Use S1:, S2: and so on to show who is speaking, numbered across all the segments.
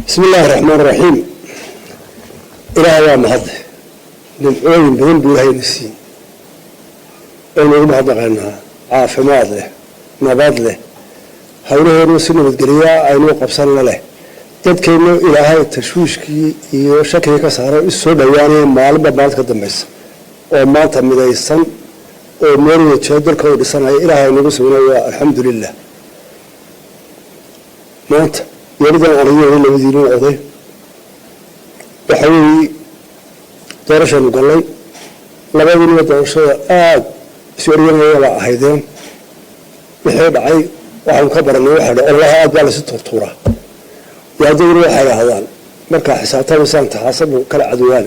S1: بسم الله الرحمن الرحيم. إلى مهد للعلم بهم بوهي نسي إنه مهد غنها عافمات له نبات له هؤلاء الرسل والجرياء عينوا قبصنا له تذكرنا إلى هاي التشويش كي يشكل كسر السود يعني معلم بعض قدم بس وما تم ذا السن ومرة تشدر كود السنة إلى هاي نقصنا الحمد لله مات يريد أن أريه إلى وزير الأرض وحوي دارش المقلي لما يقولوا دارش سوريا ولا هيدين بحيث عي waxaan ka baranay waxa Allah aad baa la si tortura yaa dawr waxa yahadaan marka xisaabtada saanta xasab kala cadwaan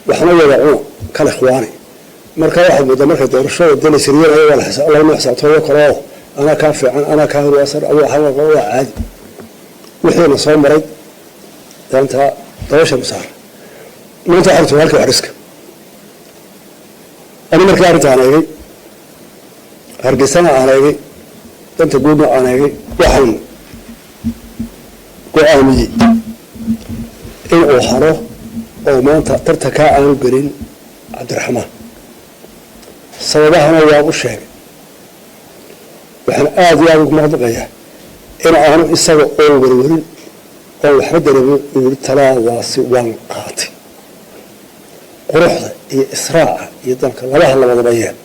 S1: waxna wadaacno kala xwaani marka waxa muddo marka doorashada dal siriir ay wala xisaab la xisaabtooyo karo ana ka fiican ana ka waasar aw waxa waa caadi wixii soo maray danta doorasho musaar maanta xartu halka ariska ana marka arrintan eegay hargeysana aan eegay أنت قلنا أنا وحن قامي إن أوحره أو ما أنت ترتكع عن الجرين عبد الرحمن صوابها ما يابو الشيء وحن آذي أبوك مغضبية إن أنا إساق أول أو حد يقول تلا واسي وانقاتي قروح إسراع يدنك الله الله مغضبية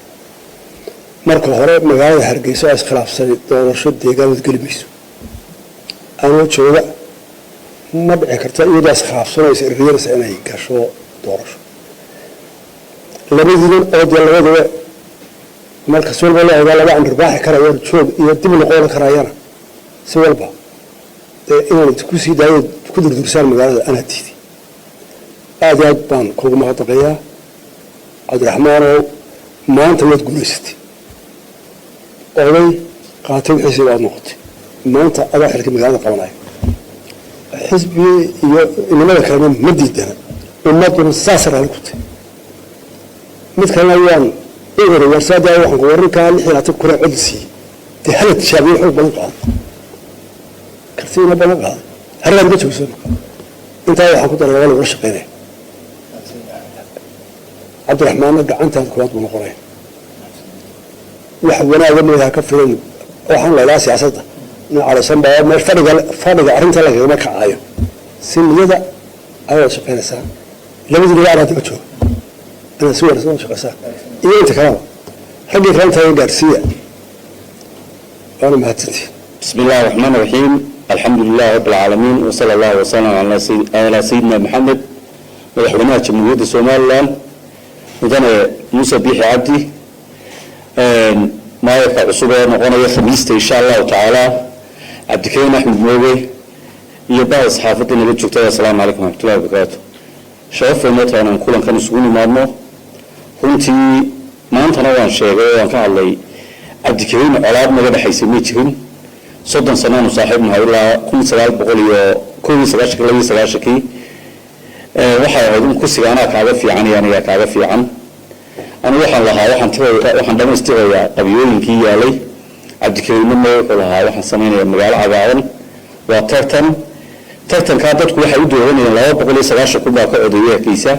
S1: marka hore magaalada Hargeysa ay iskhilaafsan doorasho deegaanka galbiis aan jooga ma dhici karta iyada iskhilaafsanaysa iriyada inay gasho doorasho labadii labadaba marka soo walba laba aan ribaaxi karayo joog iyo dib loo qoran karayana si walba inuu ku sii daayo ku durdursaan magaalada ana tiidi aad baan kugu mahadnaqayaa Cabdiraxmaan maanta wad guuleysatay أولي قاتل حزب النقطة ما أنت أروح لك مجال قوانين حزبي إنما كان مديدنا وما كان ساسر على الكتة مثل الأيام إغري ورسادة وحنقوري كان حين تذكر عدسي تحلت شابين حب بلقاء كثيرا بلقاء هل لا بجوز أنت يا حكومة الرجال ورشقينه عبد الرحمن أنت الكوات من القرآن وحنا ومنها كفرين وحنا لا سياسة على سنبا ما فرق أرنت لك ما كعاية سن يدا أول شقين ساعة لما تدري على تبتشو أنا سوى شقين ساعة إيه أنت كلام حقي كلام تاني جارسية أنا ما هتنتي
S2: بسم الله الرحمن الرحيم الحمد لله رب العالمين وصلى الله وسلم على سيدنا محمد مدحونات جمهورية الصومال ودنا موسى بيحي عبدي ما يقع عصوبة نقونا خميسة إن شاء الله تعالى عبد الكريم أحمد موجي يبقى صحافتنا اللي تشوفتها السلام عليكم ورحمة الله وبركاته شرف الموت أنا نقول أن كانوا يسووني مارمو كنتي ما أنت نوعا شيء وأن كان علي عبد الكريم ألعاب ما قد حيسميه تهين صدًا سنان وصاحبنا هؤلاء كل سؤال بقولي كل سؤال شكل لي سؤال شكي وحى يعودون كل سؤال كعبة في عني يعني كعبة في عن أنا وحن لها وحن دم استوى قبيلين كي علي عبد الكريم ما يقول لها وحن سمينا المجال عبارة ترتن كادت كل حد يدورون إلى الله بقول سلاش كل باقي عضوية كيسة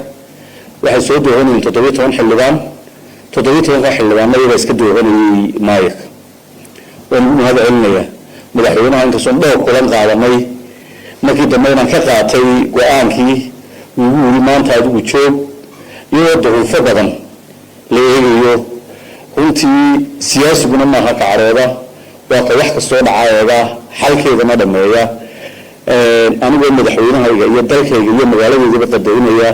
S2: واحد سود يدورون إن تطويتهم حلوان حلوان ما يبغى يسكدورون مايك ومن هذا علمية ملاحظون عند صندوق كلام قاعدمي ما كده ما ينكتاتي وآنكي وما أنت هذا وتشوف يودعوا فقداً leeyahay runtii siyaasiguna ma aha kacreeda waa ka wax kastoo dhacayada xalkeedana dhameeya anigoo madaxweynahayga iyo dalkayga iyo magaaladayda qadaynaya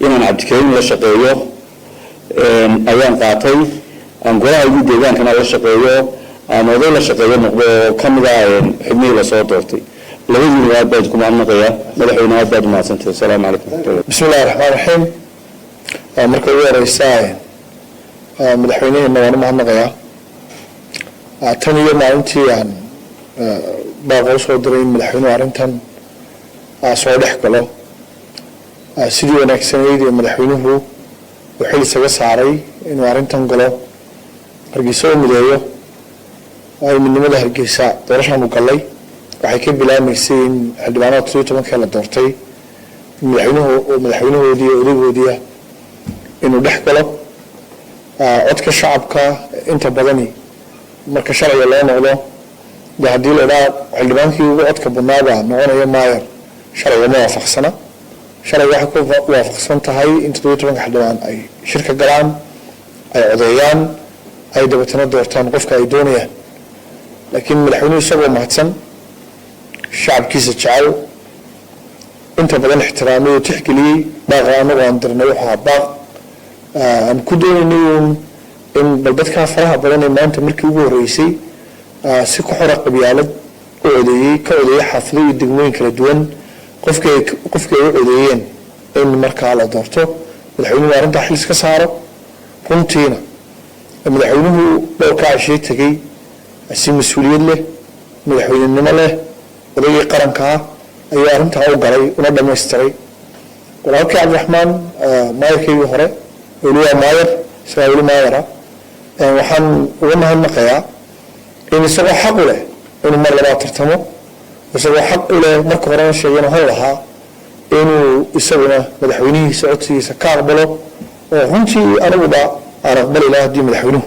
S2: inaan Cabdikariim la shaqeeyo ayaan qaatay aan golaha deegaankana la shaqeeyo aan oday la shaqeeyo noqdo kamida xubnihi la soo doortay labadii aad baad ku maamulaya madaxweynaha aad baad u mahadsantahay assalaamu calaykum
S3: bismillaahir rahmaanir rahiim marka ugu horeysaa madaxweynaha waan mahadnaqayaa tan iyo maalintii aan baaqo soo diray madaxweynaha arrintan soo dhex galo sidii wanaagsaneyd ee madaxweynuhu wuxuu isaga saaray inuu arrintan galo Hargeysa oo mideeyo ay midnimada Hargeysa doorashada u galay waxay ka bilaamaysay in xildhibaanada 17 la doortay madaxweynahoodii odaygoodii inuu dhex galo codka shacabka inta badani marka sharciga loo noqdo haddii la idhaa xildhibaankii ugu codka badnaaba noqonaya maayer sharciga ma waafaqsana sharciga waxay ku waafaqsan tahay in 17 xildhibaan ay shirka galaan ay codeeyaan ay dabeetana doortaan qofka ay doonayaan laakiin madaxweynuhu isagoo mahadsan shacabkiisa jecel inta badan ixtiraamay oo tixgeliyey baaqa anagu aan dirnay waxaa baaq aan ku doonaynay in bal dadkaa faraha badan ee maanta markii ugu horreysay si ku xora qabyaalad u codeeyey ka codeeyey xaafado iyo degmooyin kala duwan qofkii ay u codeeyeen in markaa la doorto madaxweynuhu arrintaa xil iska saaro runtiina madaxweynuhu dhowrkaa cishey tegey si mas-uuliyad leh madaxweynenimo leh odaygii qarankaa ayuu arrintaa u galay una dhamaystiray walaalkii cabdiraxmaan maayarkaygii hore weli waa maayar isagaa weli maayara waxaan uga mahadnaqayaa in isagoo xaq u leh inuu mar labaad tartamo isagoo xaq u leh marka horena sheegay inuu hal lahaa inuu isaguna madaxweynihiisa codsigiisa ka aqbalo oo runtii aniguba aan aqbali lahaa haddii madaxweynuhu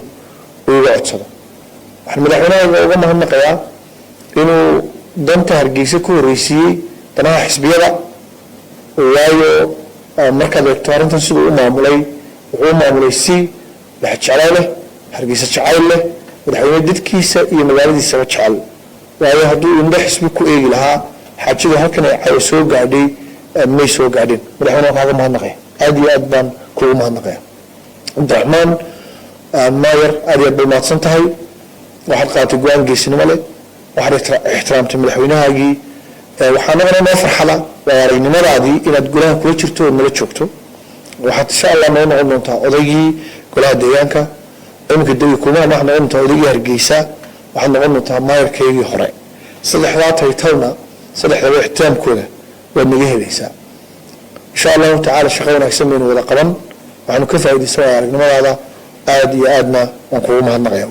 S3: uu iga codsado waxaan madaxweynaha uga mahadnaqayaa inuu danta hargeysa ku horreysiiyey danaha xisbiyada waayo markaad eegto arrintan siduu u maamulay wuxuu u maamulay si lexjeclo leh hargeysa jacayl leh madaxweyne dadkiisa iyo magaaladiisaba jecel waayo hadduu indho xisbi ku eegi lahaa xaajadu halkan ay caawa soo gaadhay may soo gaadhin madaxweyne waan kaaga mahadnaqaya aad iyo aad baan kuugu mahadnaqaya cabdiraxmaan maayer aad iyo aad bay mahadsan tahay waxaad qaadatay go-aan geesinimo leh waxaad ixtiraamtay madaxweynahaagii waxaa nagana noo farxada waa aragnimadaadii inaad golaha kula jirto oo nala joogto waxaad insha allah noo noqon doontaa odaygii golaha deegaanka iminka dawi kumaha waxaad noqon doontaa odaygii hargeysa waxaad noqon doontaa maayarkaygii hore saddexdaa taytalna saddexdaba ixtiraamkooda waad naga helaysaa insha allahu tacaala shaqo wanaagsan baynu wada qaban waxaanu ka faa'iidaysan aragnimadaada aad iyo aadna waan kuugu mahadnaqaya